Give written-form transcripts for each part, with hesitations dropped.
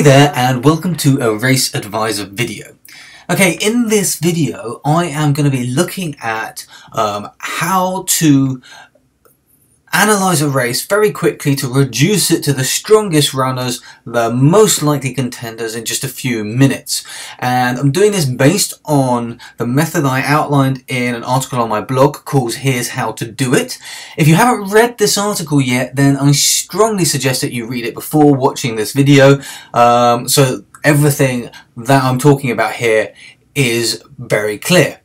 Hi there and welcome to a Race Advisor video. Okay, in this video I am going to be looking at how to analyze a race very quickly to reduce it to the strongest runners, the most likely contenders in just a few minutes. And I'm doing this based on the method I outlined in an article on my blog called Here's How to Do It. If you haven't read this article yet, then I strongly suggest that you read it before watching this video, so everything that I'm talking about here is very clear.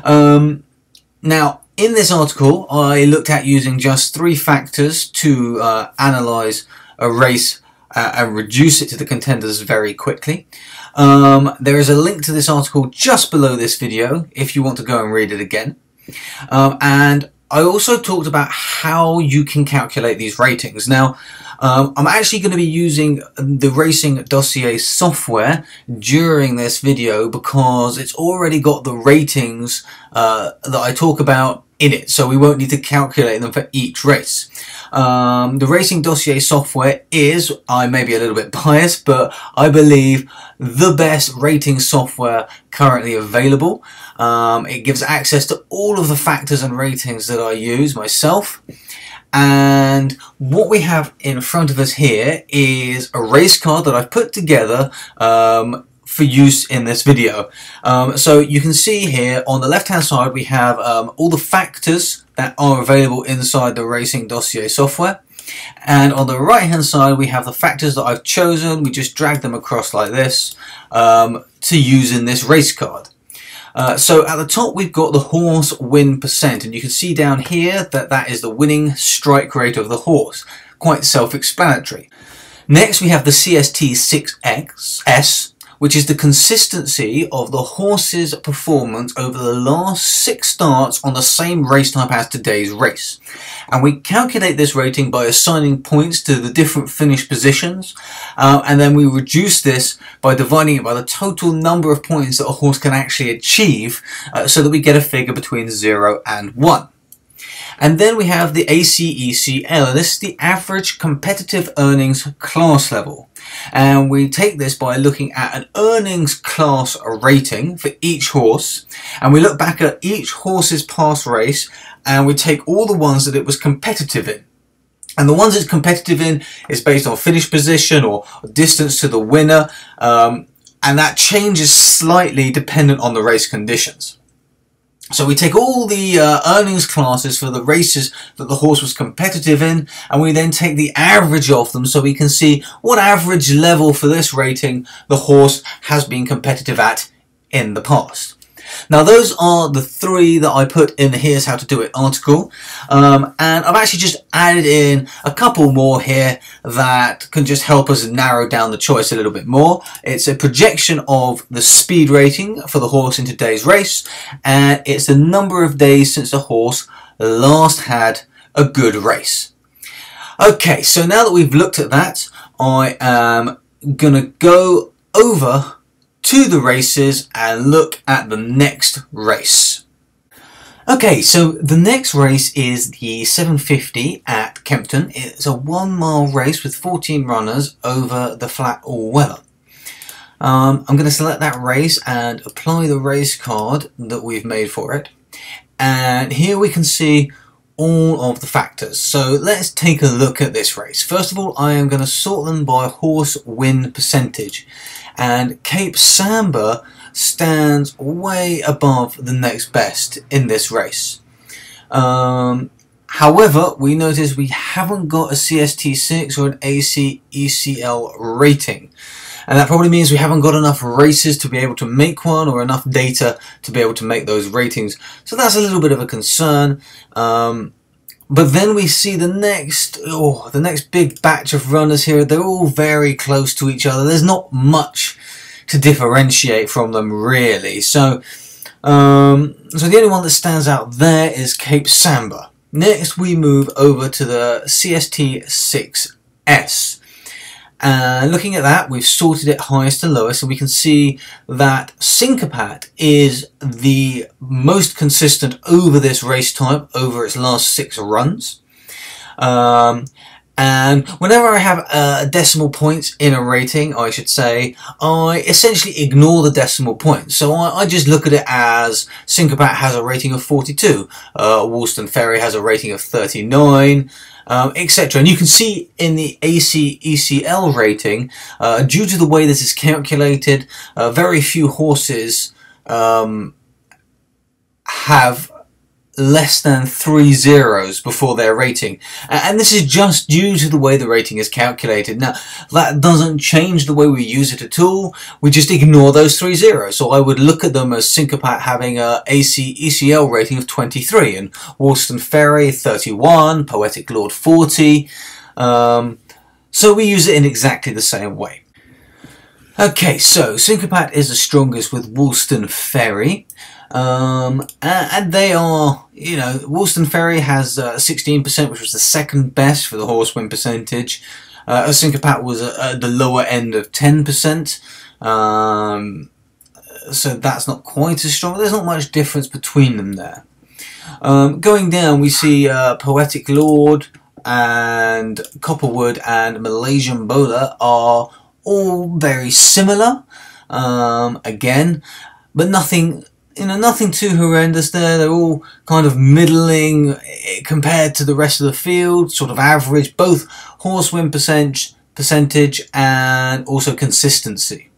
Now, in this article, I looked at using just 3 factors to analyse a race and reduce it to the contenders very quickly. There is a link to this article just below this video if you want to go and read it again. And I also talked about how you can calculate these ratings. Now, I'm actually going to be using the Racing Dossier software during this video because it's already got the ratings that I talk about in it, so we won't need to calculate them for each race. The Racing Dossier software is, I may be a little bit biased, but I believe the best rating software currently available. It gives access to all of the factors and ratings that I use myself. And what we have in front of us here is a race card that I've put together for use in this video. So you can see here on the left hand side we have all the factors that are available inside the Racing Dossier software, and on the right hand side we have the factors that I've chosen. We just drag them across like this to use in this race card. So at the top we've got the horse win percent, and you can see down here that that is the winning strike rate of the horse. Quite self-explanatory. Next we have the CST6S, which is the consistency of the horse's performance over the last 6 starts on the same race type as today's race. And we calculate this rating by assigning points to the different finish positions, and then we reduce this by dividing it by the total number of points that a horse can actually achieve, so that we get a figure between 0 and 1. And then we have the ACECL, and this is the average competitive earnings class level. And we take this by looking at an earnings class rating for each horse, and we look back at each horse's past race, and we take all the ones that it was competitive in. And the ones it's competitive in is based on finish position or distance to the winner, and that changes slightly dependent on the race conditions. So we take all the earnings classes for the races that the horse was competitive in, and we then take the average of them so we can see what average level for this rating the horse has been competitive at in the past. Now those are the 3 that I put in the Here's How to Do It article, and I've actually just added in a couple more here that can just help us narrow down the choice a little bit more. It's a projection of the speed rating for the horse in today's race, and it's the number of days since the horse last had a good race. Okay, so now that we've looked at that, I am going to go over to the races and look at the next race. Okay, so the next race is the 750 at Kempton. It's a 1-mile race with 14 runners over the flat all-weather. I'm going to select that race and apply the race card that we've made for it. And here we can see all of the factors. So let's take a look at this race. First of all, I am going to sort them by horse win percentage. And Cape Samba stands way above the next best in this race. However, we notice we haven't got a CST6 or an ACECL rating. And that probably means we haven't got enough races to be able to make one, or enough data to be able to make those ratings. So that's a little bit of a concern. But then we see the next big batch of runners here. They're all very close to each other. There's not much to differentiate from them really. So the only one that stands out there is Cape Samba. Next we move over to the CST6S. Looking at that, we've sorted it highest to lowest, and we can see that Syncopat is the most consistent over this race type, over its last 6 runs. And whenever I have decimal points in a rating, I should say, I essentially ignore the decimal points. So I just look at it as Syncopat has a rating of 42, Woolston Ferry has a rating of 39, etc. And you can see in the ACECL rating, due to the way this is calculated, very few horses have less than 3 zeros before their rating, and this is just due to the way the rating is calculated. Now that doesn't change the way we use it at all, we just ignore those 3 zeros. So I would look at them as Syncopat having a ACECL rating of 23 and Woolston Ferry 31, Poetic Lord 40, so we use it in exactly the same way. Okay, so Syncopat is the strongest with Woolston Ferry. And they are, you know, Woolston Ferry has 16%, which was the second best for the horse win percentage. Syncopat was at the lower end of 10%. So that's not quite as strong. There's not much difference between them there. Going down, we see Poetic Lord and Copperwood and Malaysian Bowler are all very similar. Again, but nothing too horrendous there. They're all kind of middling compared to the rest of the field, sort of average, both horse win percentage and also consistency.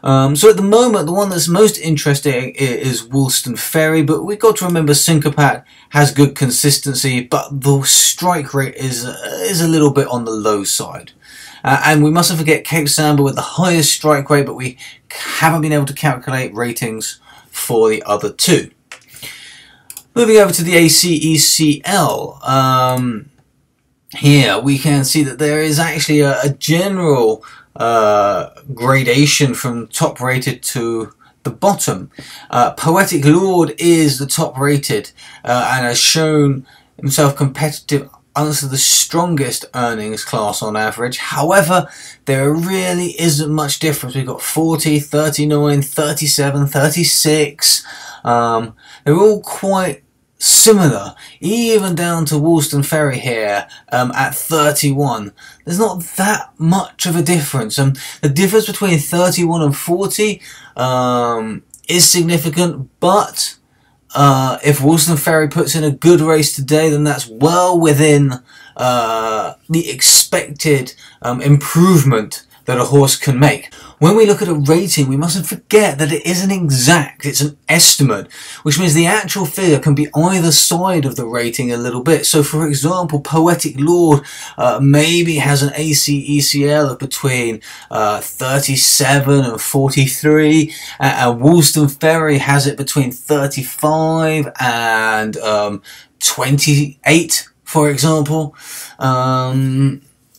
So at the moment, the one that's most interesting is Woolston Ferry, but we've got to remember Syncopat has good consistency, but the strike rate is a little bit on the low side. And we mustn't forget Cape Samba with the highest strike rate, but we haven't been able to calculate ratings for the other two. Moving over to the ACECL, here we can see that there is actually a general gradation from top rated to the bottom. Poetic Lord is the top rated and has shown himself competitive under the strongest earnings class on average. However, there really isn't much difference. We've got 40, 39, 37, 36. They're all quite similar, even down to Woolston Ferry here at 31. There's not that much of a difference. The difference between 31 and 40 is significant, but if Woolston Ferry puts in a good race today, then that's well within the expected improvement that a horse can make. When we look at a rating, we mustn't forget that it isn't exact, it's an estimate, which means the actual figure can be either side of the rating a little bit. So for example, Poetic Lord maybe has an ACECL of between 37 and 43, and Woolston Ferry has it between 35 and 28, for example.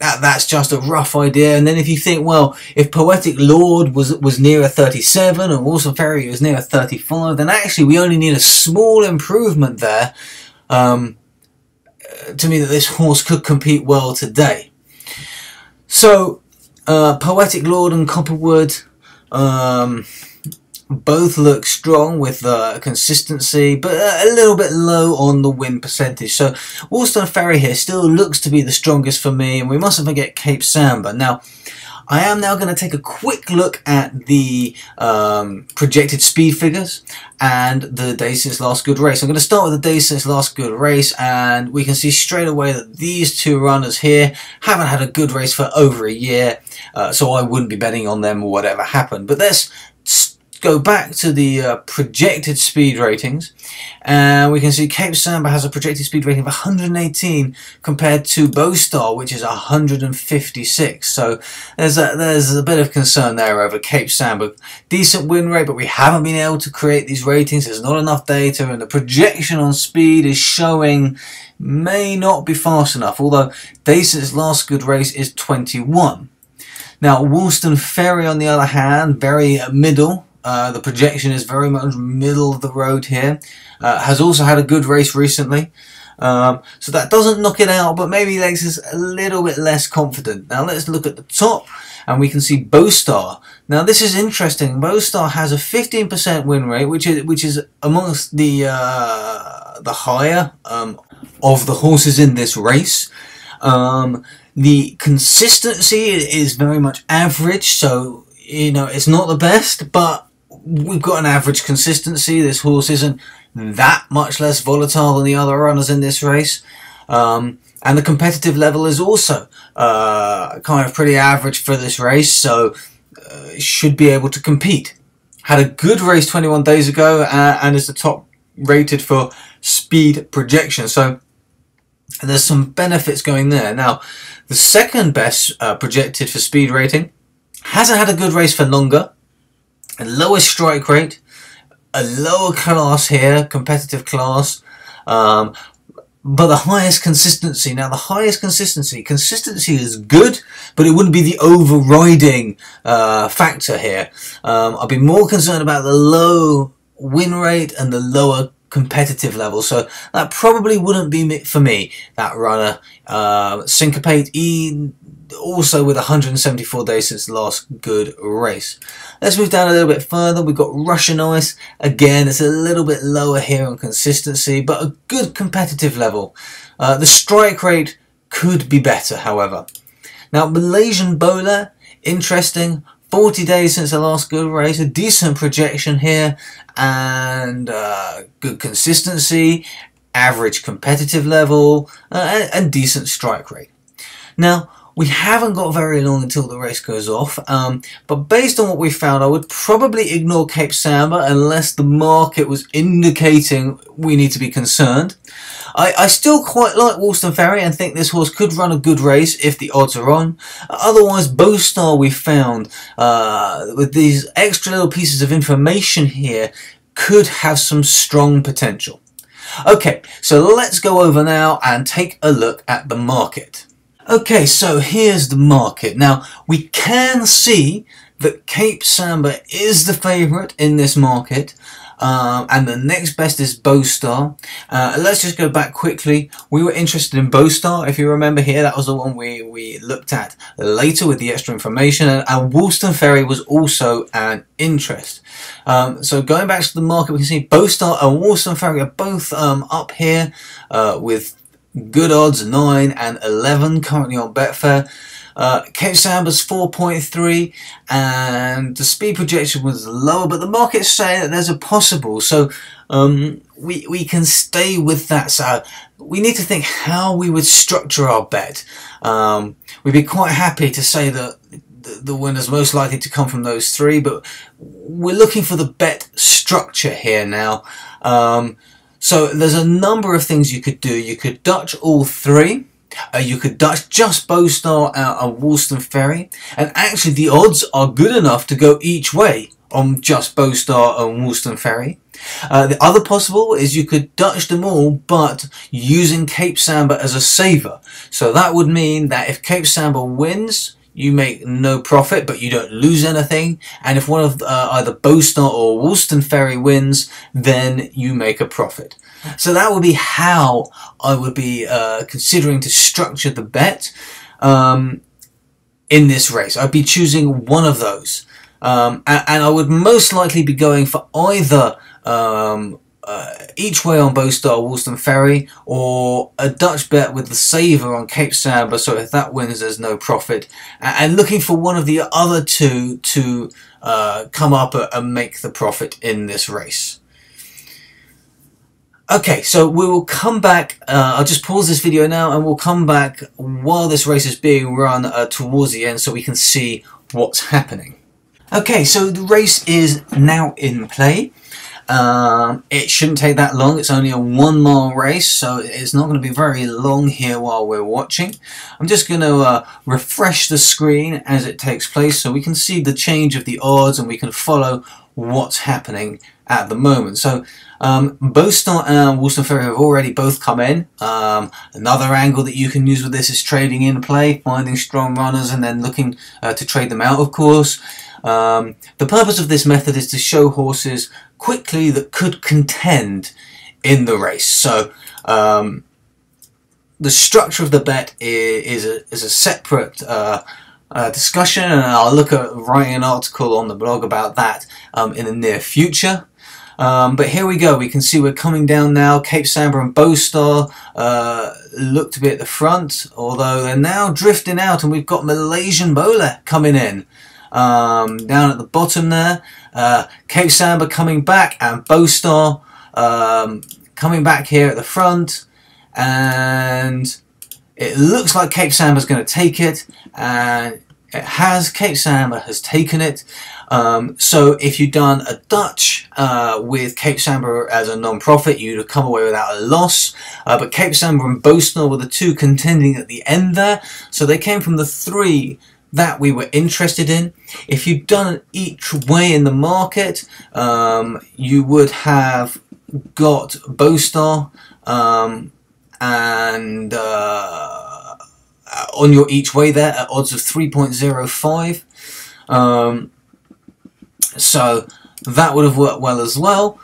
That's just a rough idea. And then if you think, well, if Poetic Lord was near a 37 and Woolston Ferry was near a 35, then actually we only need a small improvement there to mean that this horse could compete well today. So Poetic Lord and Copperwood both look strong with consistency, but a little bit low on the win percentage. So Woolston Ferry here still looks to be the strongest for me, and we mustn't forget Cape Samba. Now, I am now going to take a quick look at the projected speed figures and the days since last good race. I'm going to start with the days since last good race, and we can see straight away that these two runners here haven't had a good race for over a year, so I wouldn't be betting on them whatever happened. But let's go back to the projected speed ratings, and we can see Cape Samba has a projected speed rating of 118 compared to Bowstar, which is 156. So there's a bit of concern there over Cape Samba. Decent win rate, but we haven't been able to create these ratings. There's not enough data, and the projection on speed is showing may not be fast enough, although days since last good race is 21. Now Woolston Ferry, on the other hand, very middle. The projection is very much middle of the road here. Has also had a good race recently. So that doesn't knock it out, but maybe makes us a little bit less confident. Now let's look at the top, and we can see Bowstar. Now this is interesting. Bowstar has a 15% win rate, which is amongst the higher of the horses in this race. The consistency is very much average, so you know it's not the best, but we've got an average consistency. This horse isn't that much less volatile than the other runners in this race. And the competitive level is also kind of pretty average for this race, so should be able to compete. Had a good race 21 days ago and is the top rated for speed projection, so there's some benefits going there. Now, the second best projected for speed rating hasn't had a good race for longer, a lower strike rate, a lower class here, competitive class, but the highest consistency. Now, the highest consistency is good, but it wouldn't be the overriding factor here. I'd be more concerned about the low win rate and the lower competitive level, so that probably wouldn't be for me, that runner. Syncopate also with 174 days since the last good race. Let's move down a little bit further. We've got Russian Ice. Again, it's a little bit lower here on consistency, but a good competitive level. The strike rate could be better, however. Now, Malaysian Bowler, interesting. 40 days since the last good race, a decent projection here, and good consistency, average competitive level, and decent strike rate. Now, we haven't got very long until the race goes off, but based on what we found, I would probably ignore Cape Samba unless the market was indicating we need to be concerned. I still quite like Woolston Ferry and think this horse could run a good race if the odds are on. Otherwise, Bowstar we found, with these extra little pieces of information here, could have some strong potential. Okay, so let's go over now and take a look at the market. Okay, so here's the market. Now, we can see that Cape Samba is the favourite in this market, and the next best is Bowstar. Let's just go back quickly. We were interested in Bowstar, if you remember here. That was the one we looked at later with the extra information, and Woolston Ferry was also an interest. So going back to the market, we can see Bowstar and Woolston Ferry are both up here with good odds, 9 and 11 currently on Betfair. Cape Samba's 4.3, and the speed projection was lower, but the market's saying that there's a possible, so we can stay with that. So we need to think how we would structure our bet. We'd be quite happy to say that the winner's most likely to come from those three, but we're looking for the bet structure here now. So there's a number of things you could do. You could Dutch all three. You could Dutch just Bowstar and Woolston Ferry. And actually the odds are good enough to go each way on just Bowstar and Woolston Ferry. The other possible is you could Dutch them all, but using Cape Samba as a saver. So that would mean that if Cape Samba wins, you make no profit, but you don't lose anything. And if one of either Bowstar or Woolston Ferry wins, then you make a profit. So that would be how I would be considering to structure the bet in this race. I'd be choosing one of those. And I would most likely be going for either each way on Bowstar, Woolston Ferry, or a Dutch bet with the saver on Cape Samba, so if that wins there's no profit, and looking for one of the other two to come up and make the profit in this race. Okay, so we will come back. I'll just pause this video now and we'll come back while this race is being run towards the end so we can see what's happening. Okay, so the race is now in play. It shouldn't take that long. It's only a 1 mile race, so it's not going to be very long here while we're watching. I'm just going to refresh the screen as it takes place so we can see the change of the odds and we can follow what's happening at the moment. So Bowstar and Woolston Ferry have already both come in. Another angle that you can use with this is trading in play, finding strong runners and then looking to trade them out, of course. The purpose of this method is to show horses quickly that could contend in the race. So the structure of the bet is a separate discussion, and I'll look at writing an article on the blog about that in the near future. But here we go. We can see we're coming down now. Cape Samba and Bowstar look to be at the front, although they're now drifting out, and we've got Malaysian Bowler coming in. Down at the bottom there. Cape Samba coming back, and Bowstar coming back here at the front. And it looks like Cape Samba's going to take it, and it has. Cape Samba has taken it. So if you'd done a Dutch with Cape Samba as a non-profit, you'd have come away without a loss. But Cape Samba and Bowstar were the two contending at the end there. So they came from the three that we were interested in. If you'd done each way in the market, you would have got Bowstar and on your each way there at odds of 3.05. So that would have worked well as well.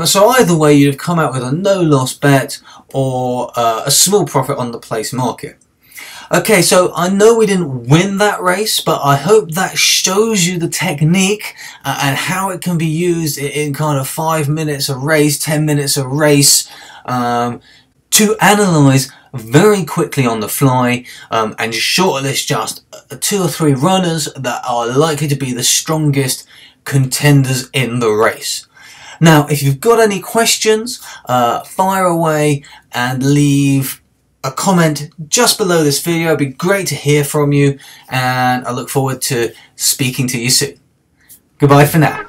So either way, you'd have come out with a no-loss bet or a small profit on the place market. Okay, so I know we didn't win that race, but I hope that shows you the technique and how it can be used in kind of 5 minutes a race, 10 minutes a race, to analyse very quickly on the fly and shortlist just 2 or 3 runners that are likely to be the strongest contenders in the race. Now, if you've got any questions, fire away and leave a comment just below this video. It'd be great to hear from you, and I look forward to speaking to you soon. Goodbye for now.